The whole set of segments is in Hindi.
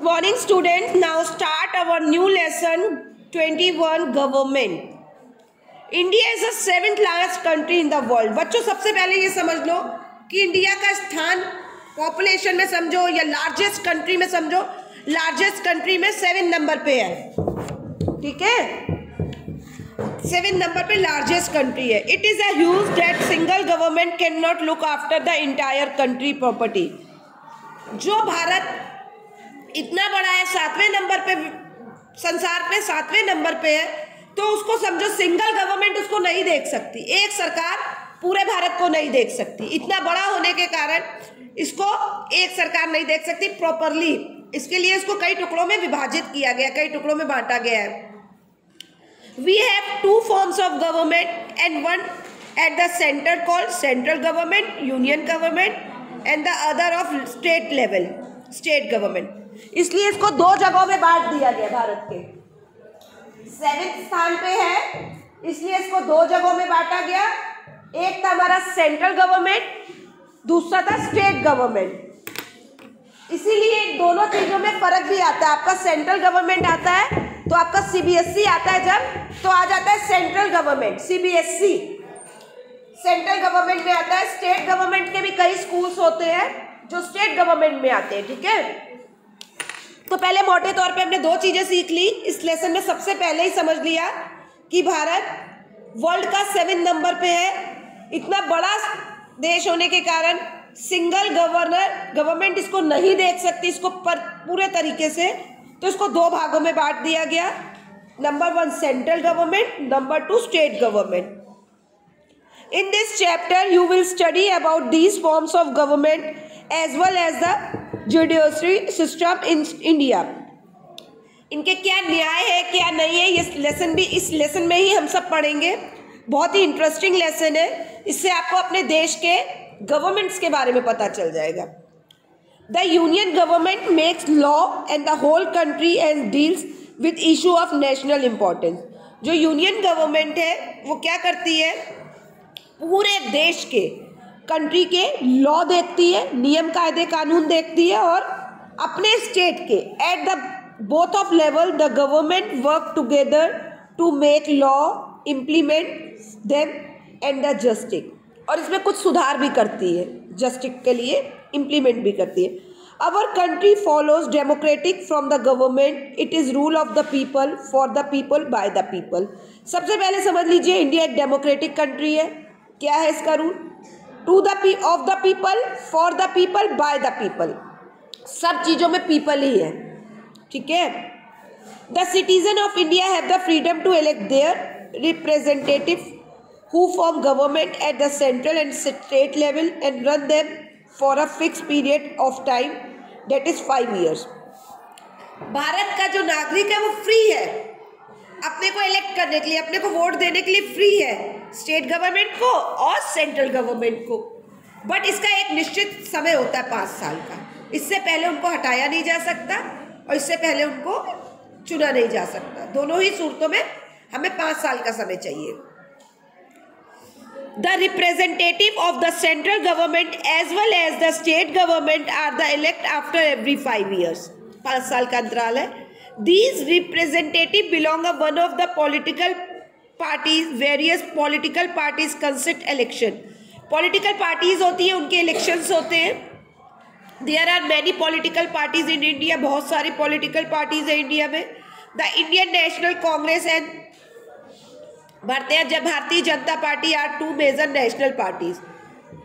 Morning students, now start our new lesson 21 government. India is the 7th largest country in the world. बच्चों सबसे पहले ये समझ लो कि इंडिया का स्थान पॉपुलेशन में समझो या लार्जेस्ट कंट्री में समझो। लार्जेस्ट कंट्री में 7 नंबर पे है, ठीक है, 7 नंबर पे लार्जेस्ट कंट्री है। It is a huge that single government can not look after the entire country property. जो भारत इतना बड़ा है, 7वें नंबर पे संसार पे 7वें नंबर पे है, तो उसको समझो सिंगल गवर्नमेंट उसको नहीं देख सकती, एक सरकार पूरे भारत को नहीं देख सकती। इतना बड़ा होने के कारण इसको एक सरकार नहीं देख सकती प्रॉपरली। इसके लिए इसको कई टुकड़ों में विभाजित किया गया, कई टुकड़ों में बांटा गया है। We have 2 forms of government and one at the center called central government, union government, and the other of state level, state government. इसलिए इसको 2 जगहों में बांट दिया गया। भारत के 7वें स्थान पे है, इसलिए इसको 2 जगहों में बांटा गया। एक था हमारा सेंट्रल गवर्नमेंट, दूसरा था स्टेट गवर्नमेंट। इसीलिए दोनों चीजों में फर्क भी आता है। आपका सेंट्रल गवर्नमेंट आता है तो आपका सीबीएसई आता है, जब तो आ जाता है central government, CBSE central government में आता है। स्टेट गवर्नमेंट के भी कई स्कूल्स होते हैं जो स्टेट गवर्नमेंट में आते हैं, ठीक है। तो पहले मोटे तौर पे हमने 2 चीजें सीख ली इस लेसन में। सबसे पहले ही समझ लिया कि भारत वर्ल्ड का 7 नंबर पे है। इतना बड़ा देश होने के कारण सिंगल गवर्नमेंट इसको नहीं देख सकती, इसको पूरे तरीके से, तो इसको 2 भागों में बांट दिया गया। Number 1 central government, number 2 state government. In this chapter, you will study about these forms of government as well as the judiciary system in India. इनके क्या न्याय है, क्या नहीं है, ये लेसन भी इस लेसन में ही हम सब पढ़ेंगे। बहुत ही इंटरेस्टिंग लेसन है। इससे आपको अपने देश के गवर्नमेंट्स के बारे में पता चल जाएगा। The union government makes law and the whole country and deals with issue of national importance. जो यूनियन गवर्नमेंट है वो क्या करती है, पूरे देश के कंट्री के लॉ देखती है, नियम कायदे कानून देखती है, और अपने स्टेट के at the both of level the government work together to make law, implement them and the justice. और इसमें कुछ सुधार भी करती है, जस्टिस के लिए इम्प्लीमेंट भी करती है। Our country follows democratic from the government, it is rule of the people, for the people, by the people. सबसे पहले समझ लीजिए इंडिया एक डेमोक्रेटिक कंट्री है। क्या है इसका rule? To the of the people, for the people, by the people. सब चीज़ों में पीपल ही है, ठीक है। The citizen of India have the freedom to elect their representative who form government at the central and state level and run them for a fixed period of time, that is 5 years. Bharat का जो नागरिक है वो फ्री है अपने को इलेक्ट करने के लिए, अपने को वोट देने के लिए फ्री है, स्टेट गवर्नमेंट को और सेंट्रल गवर्नमेंट को। बट इसका एक निश्चित समय होता है 5 साल का। इससे पहले उनको हटाया नहीं जा सकता और इससे पहले उनको चुना नहीं जा सकता। दोनों ही सूरतों में हमें 5 साल का समय चाहिए। The representative of the central government as well as the state government are the elect after every 5 years. 5 साल का अंतराल है। These representative belong to one of the political parties. Various political parties conduct election. Political parties होती हैं, उनके elections होते हैं। There are many political parties in India. बहुत सारी political parties हैं इंडिया में। The Indian National Congress and Bharatiya Janata Party are 2 major national parties.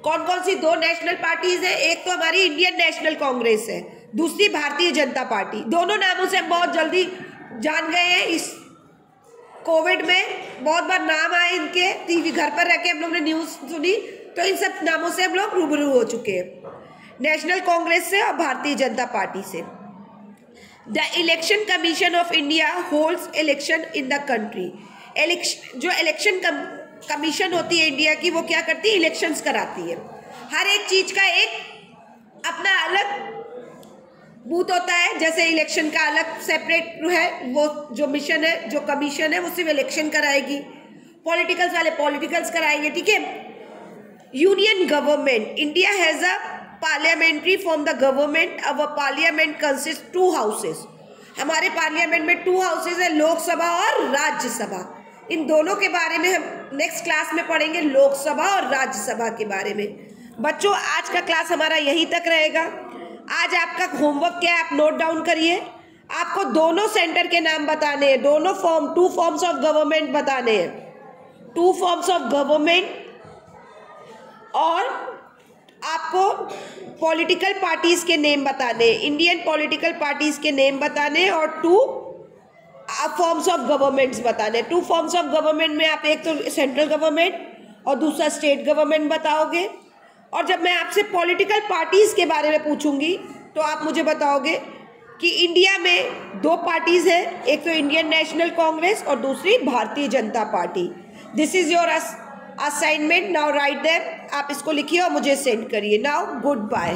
कौन कौन सी 2 नेशनल पार्टीज है? एक तो हमारी इंडियन नेशनल कांग्रेस है, दूसरी भारतीय जनता पार्टी। दोनों नामों से हम बहुत जल्दी जान गए हैं। इस कोविड में बहुत बार नाम आए इनके, टीवी घर पर रह के हम लोग ने न्यूज़ सुनी, तो इन सब नामों से हम लोग रूबरू हो चुके हैं, नेशनल कांग्रेस से और भारतीय जनता पार्टी से। The election commission of India holds election in the country. जो इलेक्शन कमीशन होती है इंडिया की, वो क्या करती है? इलेक्शंस कराती है। हर एक चीज का एक अपना अलग बूथ होता है। जैसे इलेक्शन का अलग सेपरेट है, वो जो मिशन है, जो कमीशन है, वो सिर्फ इलेक्शन कराएगी। पॉलिटिकल्स वाले पॉलिटिकल्स कराएंगे, ठीक है। Union government, India has a parliamentary form the government. Our parliament consist 2 houses. हमारे पार्लियामेंट में 2 हाउसेस है, लोकसभा और राज्यसभा। इन दोनों के बारे में हम नेक्स्ट क्लास में पढ़ेंगे, लोकसभा और राज्यसभा के बारे में। बच्चों आज का क्लास हमारा यहीं तक रहेगा। आज आपका होमवर्क क्या है, आप नोट डाउन करिए। आपको दोनों सेंटर के नाम बताने हैं, दोनों फॉर्म 2 फॉर्म्स ऑफ गवर्नमेंट बताने हैं, 2 फॉर्म्स ऑफ गवर्नमेंट, और आपको पॉलिटिकल पार्टीज के नेम बताने हैं, इंडियन पॉलिटिकल पार्टीज के नेम बताने हैं, और 2 फॉर्म्स ऑफ गवर्नमेंट्स बताने। 2 फॉर्म्स ऑफ गवर्नमेंट में आप एक तो सेंट्रल गवर्नमेंट और दूसरा स्टेट गवर्नमेंट बताओगे। और जब मैं आपसे पॉलिटिकल पार्टीज के बारे में पूछूंगी तो आप मुझे बताओगे कि इंडिया में 2 पार्टीज हैं, एक तो इंडियन नेशनल कांग्रेस और दूसरी Bharatiya Janata Party. This is your assignment, now write them. आप इसको लिखिए और मुझे सेंड करिए। Now good bye.